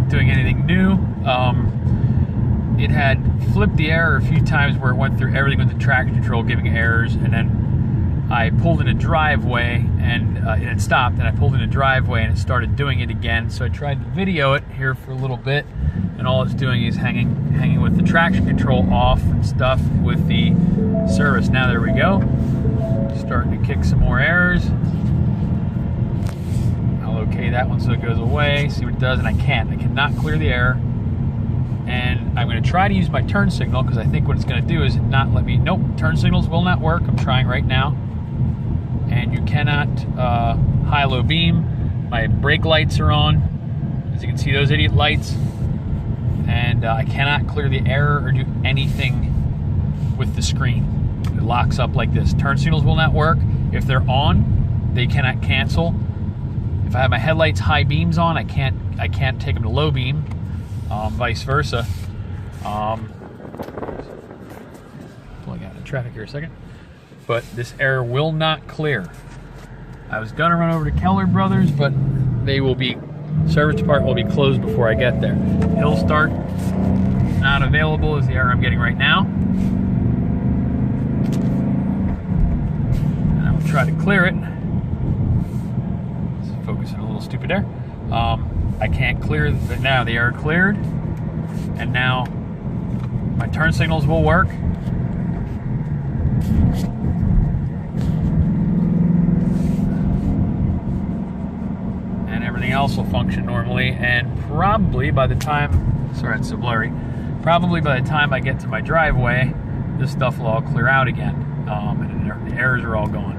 not doing anything new. It had flipped the error a few times where it went through everything with the traction control giving errors, and then I pulled in a driveway and it had stopped, and I pulled in a driveway and it started doing it again. So I tried to video it here for a little bit, and all it's doing is hanging with the traction control off and stuff with the service. Now there we go. Starting to kick some more errors. I'll okay that one so it goes away, see what it does, and I cannot clear the error. And I'm going to try to use my turn signal, because I think what it's going to do is not let me, nope, turn signals will not work. I'm trying right now. And you cannot high-low beam. My brake lights are on, as you can see, those idiot lights. And I cannot clear the error or do anything with the screen. It locks up like this. Turn signals will not work. If they're on, they cannot cancel. If I have my headlights high beams on, I can't take them to low beam. Vice versa. Pulling out of traffic here a second. But this error will not clear. I was gonna run over to Keller Brothers, but they will be, service department will be closed before I get there. Hill start, not available is the error I'm getting right now. And I will try to clear it. Let's focus on a little stupid there. I can't clear, now the error cleared, and now my turn signals will work. And everything else will function normally, and probably by the time, sorry it's so blurry, probably by the time I get to my driveway, this stuff will all clear out again, and the errors are all gone.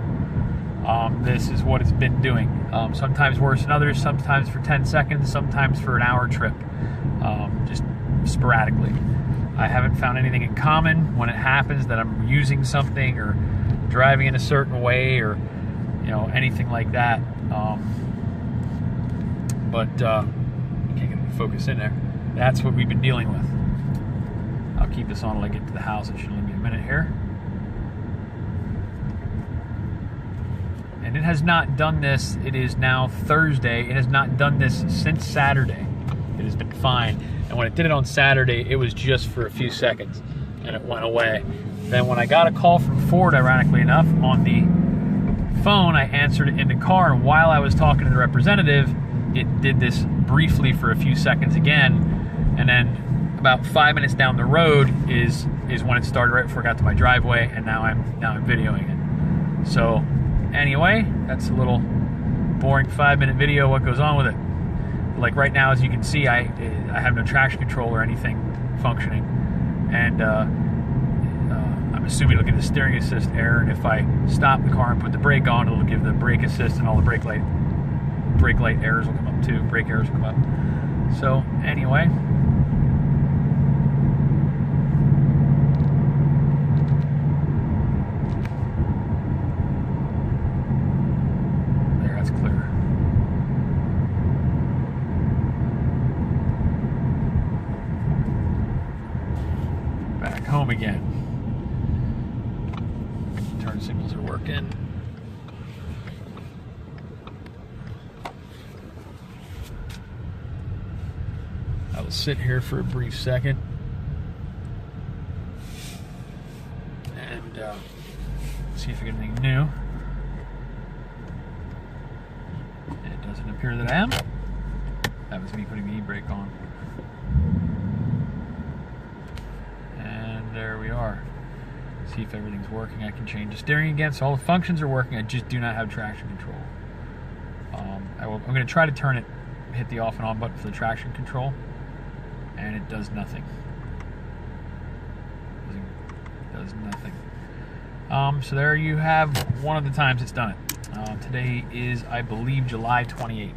This is what it's been doing. Sometimes worse than others, sometimes for 10 seconds, sometimes for an hour trip, just sporadically. I haven't found anything in common when it happens that I'm using something or driving in a certain way or, you know, anything like that. But can't get it to focus in there. That's what we've been dealing with. I'll keep this on until I get to the house. It should only be a minute here. And it has not done this, it is now Thursday, it has not done this since Saturday. It has been fine. And when it did it on Saturday, it was just for a few seconds and it went away. Then when I got a call from Ford, ironically enough, on the phone, I answered it in the car, and while I was talking to the representative, it did this briefly for a few seconds again, and then about 5 minutes down the road is when it started right before I got to my driveway, and now I'm videoing it. So anyway, that's a little boring 5-minute video. What goes on with it? Like right now, as you can see, I have no traction control or anything functioning, and I'm assuming it'll give the steering assist error. And if I stop the car and put the brake on, it'll give the brake assist, and all the brake light errors will come up too. Brake errors will come up. So anyway. Home again. Turn signals are working. I will sit here for a brief second and see if I get anything new. It doesn't appear that I am. That was me putting the e-brake on. There we are. See if everything's working. I can change the steering again, so all the functions are working. I just do not have traction control. I'm going to try to turn it, hit the off and on button for the traction control, and it does nothing. It does nothing. So there you have one of the times it's done it. Today is, I believe, July 28th.